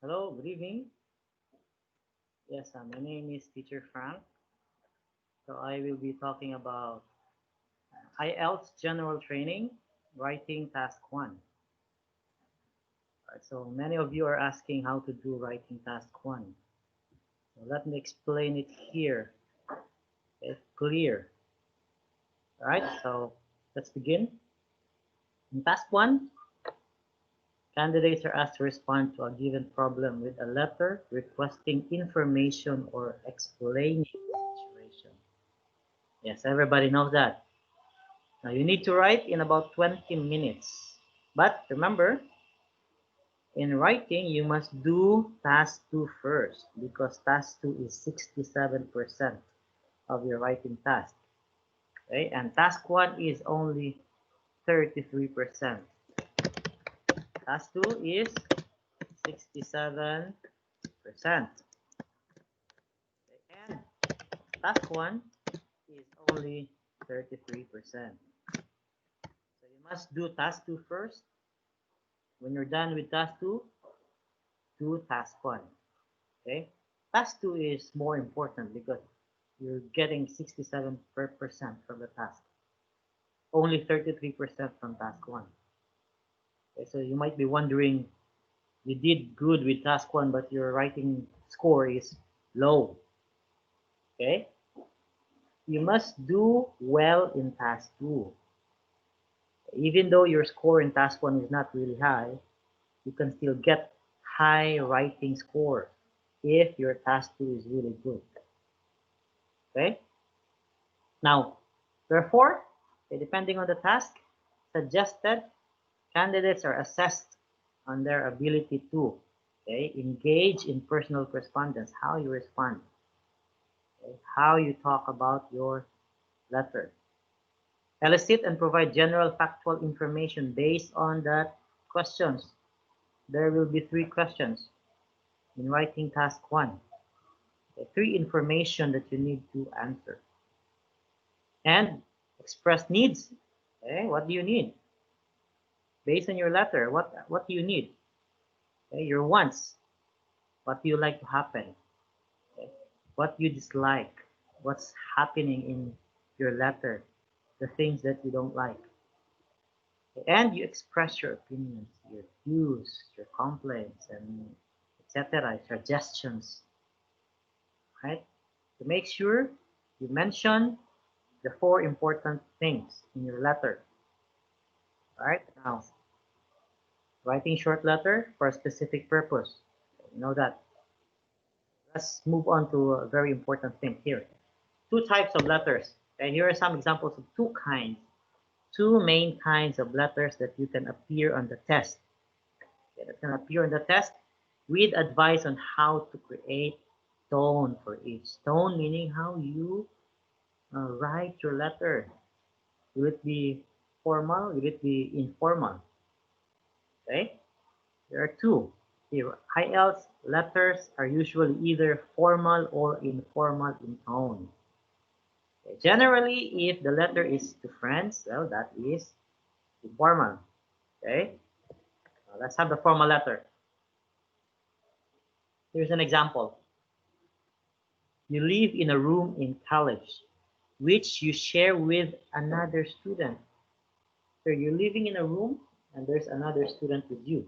Hello, good evening. Yes, my name is Teacher Frank. So I will be talking about IELTS General Training, Writing Task 1. Alright, so many of you are asking how to do Writing Task 1. So let me explain it here. It's clear. Alright, so let's begin. In Task 1, candidates are asked to respond to a given problem with a letter requesting information or explaining the situation. Yes, everybody knows that. Now you need to write in about 20 minutes. But remember, in writing, you must do task 2 first because task 2 is 67% of your writing task. Okay? And task 1 is only 33%. Task 2 is 67%. And task 1 is only 33%. So you must do task 2 first. When you're done with task 2, do task 1. Okay? Task 2 is more important because you're getting 67% from the task. Only 33% from task 1. Okay, so you might be wondering, you did good with task 1, but your writing score is low. Okay? You must do well in task 2. Even though your score in task 1 is not really high, you can still get high writing score if your task 2 is really good. Okay? Now, therefore, depending on the task suggested, candidates are assessed on their ability to engage in personal correspondence, how you respond, how you talk about your letter. Elicit and provide general factual information based on the questions. There will be 3 questions in writing task 1. 3 information that you need to answer. And express needs. Okay, what do you need? Based on your letter, what do you need? Okay, your wants. What do you like to happen? Okay, what you dislike? What's happening in your letter? The things that you don't like. Okay, and you express your opinions, your views, your complaints, and etc. Suggestions. Right? To make sure you mention the 4 important things in your letter. Right? Now, writing short letter for a specific purpose. You know that. Let's move on to a very important thing here. 2 types of letters. Okay, here are some examples of 2 main kinds of letters that you can appear on the test. Okay, that can appear on the test with advice on how to create tone for each. Tone meaning how you write your letter. Will it be formal? Will it be informal? Okay, there are 2. Here, IELTS letters are usually either formal or informal in tone. Okay, generally, if the letter is to friends, well, that is informal. Okay, let's have the formal letter. Here's an example. You live in a room in college, which you share with another student. So you're living in a room and there's another student with you.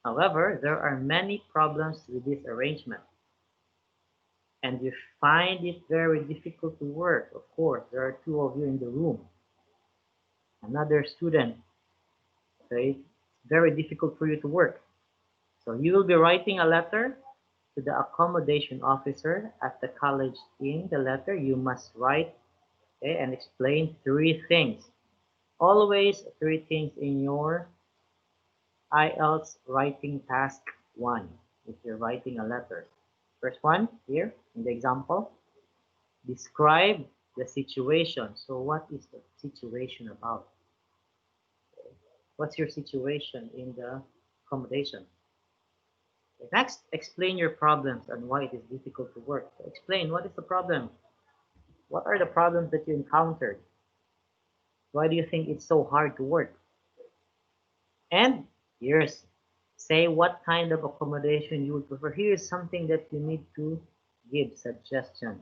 However, there are many problems with this arrangement. And you find it very difficult to work. Of course, there are 2 of you in the room. Another student, okay? It's very difficult for you to work. So you will be writing a letter to the accommodation officer at the college. In the letter, you must write and explain 3 things. Always 3 things in your IELTS writing task 1 if you're writing a letter. First one here in the example, describe the situation. So what is the situation about? What's your situation in the accommodation? Okay, next, explain your problems and why it is difficult to work. So explain what is the problem. What are the problems that you encountered? Why do you think it's so hard to work? And here's Say what kind of accommodation you would prefer. Here is something that you need to give suggestions.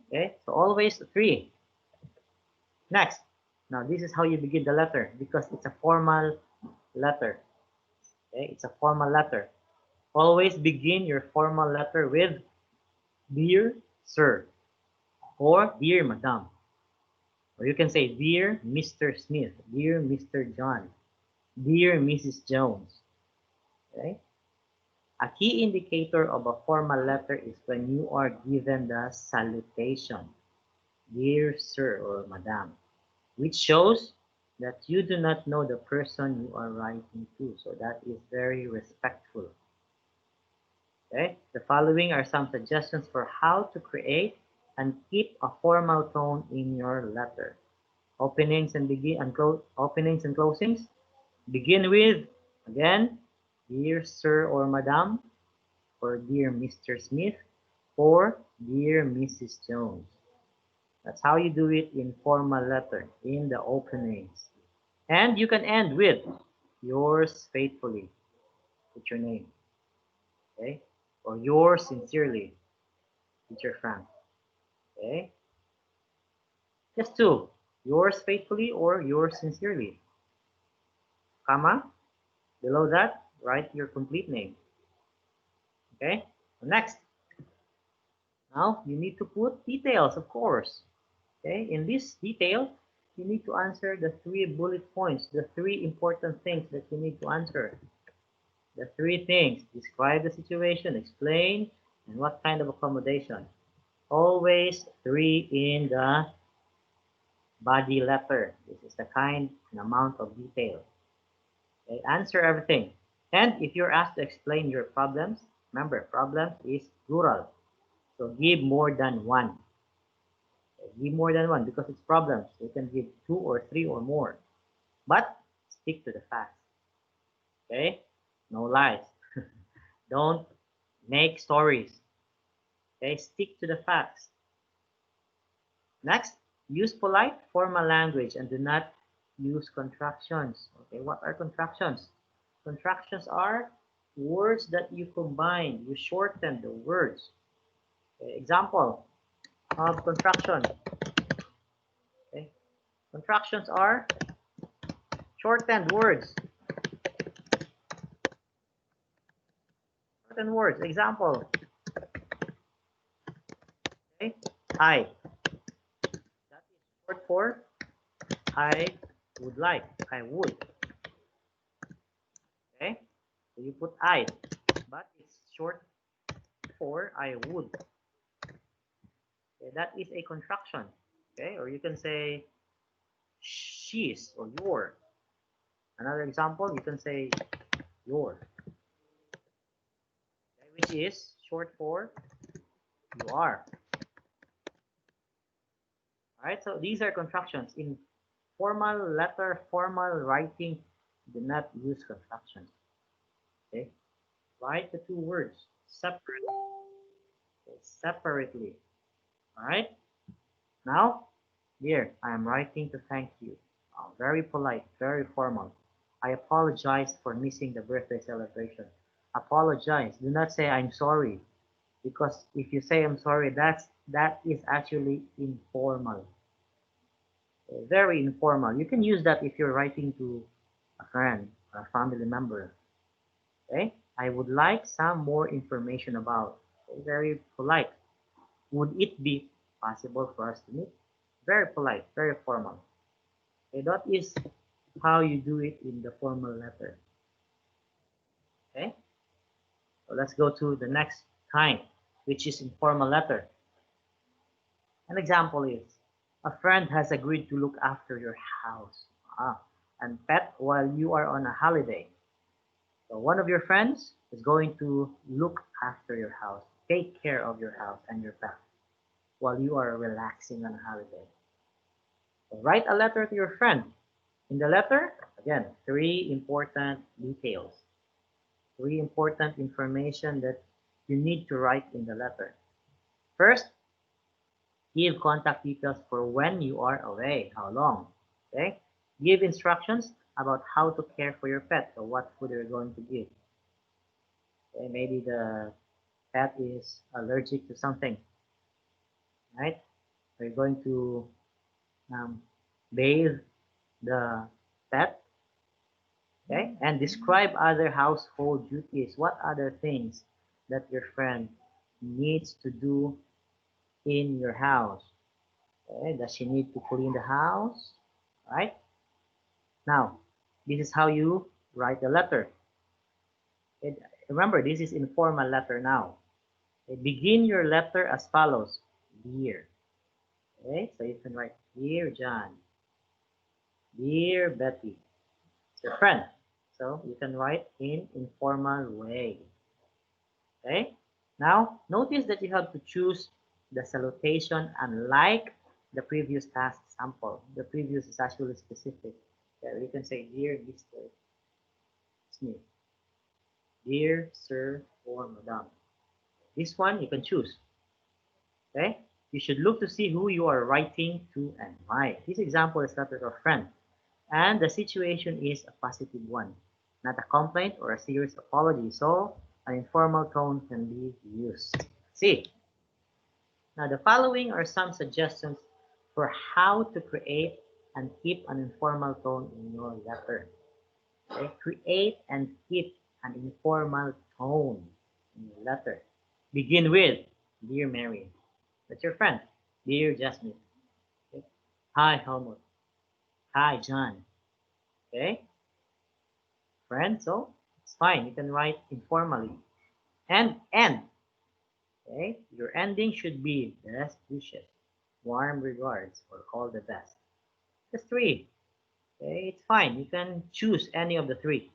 Okay, so always 3. Next, now this is how you begin the letter because it's a formal letter. Okay, it's a formal letter. Always begin your formal letter with dear sir or dear madam. Or you can say dear Mr. Smith, dear Mr. John, dear Mrs. Jones. Okay? A key indicator of a formal letter is when you are given the salutation, dear sir or madam, which shows that you do not know the person you are writing to. So that is very respectful. Okay? The following are some suggestions for how to create and keep a formal tone in your letter. Openings and openings and closings. Begin with, again, dear sir or madam, or dear Mr. Smith, or dear Mrs. Jones. That's how you do it in formal letter, in the openings. And you can end with yours faithfully, with your name, okay? Or yours sincerely, with your Frank, okay? Just two, yours faithfully or yours sincerely, comma. Below that, write your complete name, okay? Next, now you need to put details, of course, okay? In this detail, you need to answer the 3 bullet points, the 3 important things that you need to answer. The 3 things: describe the situation, explain, and what kind of accommodation. Always 3 in the body letter. This is the kind and amount of detail. Okay, answer everything. And if you're asked to explain your problems, remember, problems is plural. So give more than one. Okay, give more than one because it's problems. You can give 2 or 3 or more. But stick to the facts. Okay? No lies. Don't make stories. Okay? Stick to the facts. Next, use polite formal language and do not use contractions. Okay, what are contractions? Contractions are words that you combine, you shorten the words. Okay, example of contraction. Okay, contractions are shortened words. Shortened words. Example. Okay, I. That is short for I would like. I would. Okay, so you put I, but it's short for I would. Okay, that is a contraction. Okay, or you can say she's or your. Another example, you can say your, okay, which is short for you are. All right, so these are contractions. In formal letter, formal writing, do not use contractions. Okay, write the 2 words separately. Okay, separately. All right. Now, dear, I am writing to thank you. Very polite, very formal. I apologize for missing the birthday celebration. Apologize. Do not say I'm sorry, because if you say I'm sorry, that is actually informal. Very informal. You can use that if you're writing to a friend or a family member. Okay? I would like some more information about. Okay, very polite. Would it be possible for us to meet? Very polite, very formal. Okay, that is how you do it in the formal letter. Okay, so let's go to the next kind, which is informal letter. An example is, a friend has agreed to look after your house and pet while you are on a holiday. So one of your friends is going to look after your house, take care of your house and your pet while you are relaxing on a holiday. So write a letter to your friend. In the letter, again, 3 important details. 3 important information that you need to write in the letter. First, give contact details for when you are away, how long. Okay? Give instructions about how to care for your pet or what food you're going to give. Okay, maybe the pet is allergic to something, right? We're going to um, bathe the pet, okay? And describe other household duties. What other things that your friend needs to do in your house? Okay? Does she need to clean the house? Right? Now, this is how you write the letter. Okay? Remember, this is informal letter now. Okay? Begin your letter as follows. Dear. Okay? So you can write, Dear John. Dear Betty. It's your friend. So you can write in informal way. Okay? Now, notice that you have to choose the salutation unlike the previous task sample. The previous is actually specific. Okay, you can say, Dear Mr. Smith, Dear Sir or Madam. This one you can choose. Okay? You should look to see who you are writing to and why. This example is letter to a friend. And the situation is a positive one, not a complaint or a serious apology. So an informal tone can be used. See, now the following are some suggestions for how to create and keep an informal tone in your letter. Okay? Create and keep an informal tone in your letter. Begin with, Dear Mary. That's your friend. Dear Jasmine. Okay? Hi, Helmut. Hi, John. Okay? Friend, so it's fine. You can write informally. And end. Okay? Your ending should be best wishes, warm regards, or all the best. Just three. Okay, it's fine. You can choose any of the three.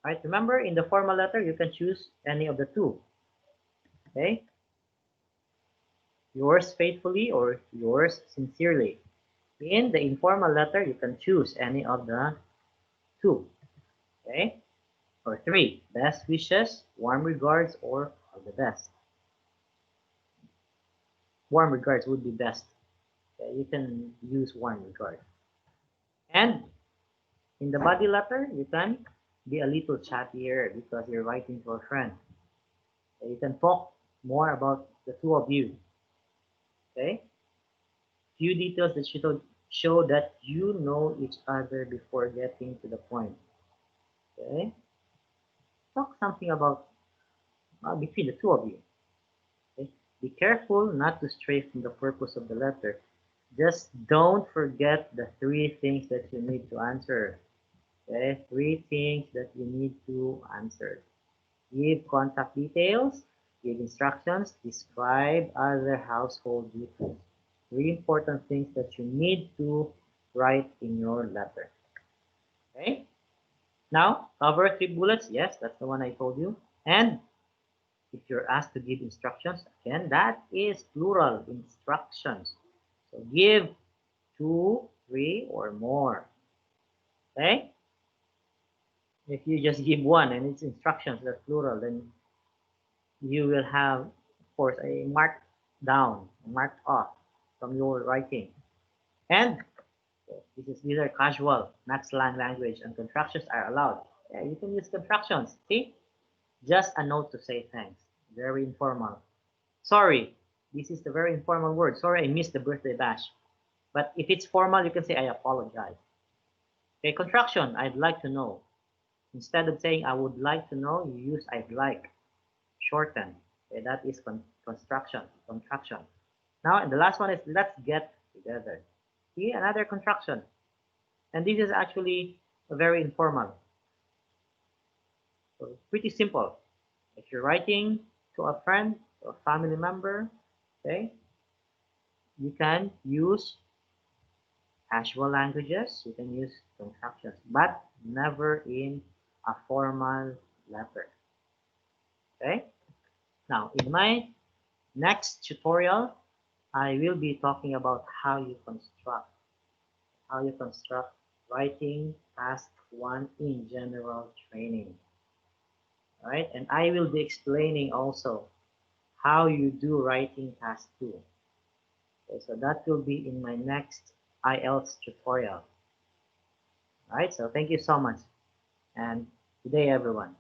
Right? Remember, in the formal letter, you can choose any of the two. Okay? Yours faithfully or yours sincerely. In the informal letter, you can choose any of the two. Okay? Or three. Best wishes, warm regards, or all the best. Warm regards would be best. Okay? You can use warm regard. And in the body letter, you can be a little chattier because you're writing to a friend. Okay? You can talk more about the two of you. Okay? Few details that show that you know each other before getting to the point. Okay? Talk something about between the two of you. Okay? Be careful not to stray from the purpose of the letter. Just don't forget the three things that you need to answer. Okay? Three things that you need to answer. Give contact details, give instructions, describe other household duties. Three important things that you need to write in your letter. Okay? Now, cover three bullets. Yes, that's the one I told you. And if you're asked to give instructions, again, that is plural instructions. So give two, three, or more. Okay? If you just give one and it's instructions, that's plural, then you will have, of course, a mark down, marked off from your writing. And these are casual, not slang language, and contractions are allowed. Yeah, you can use contractions. See, just a note to say thanks. Very informal. Sorry, this is the very informal word. Sorry, I missed the birthday bash. But if it's formal, you can say I apologize. Okay, contraction. I'd like to know. Instead of saying I would like to know, you use I'd like. Shorten. Okay, that is construction, contraction. Now, and the last one is let's get together. See, another contraction. And this is actually very informal. So pretty simple. If you're writing to a friend or family member, okay, you can use casual languages, you can use contractions, but never in a formal letter. Okay? Now, in my next tutorial, I will be talking about how you construct writing task 1 in general training. All right? And I will be explaining also how you do writing task 2. Okay, so that will be in my next IELTS tutorial. All right, so thank you so much. And good day, everyone.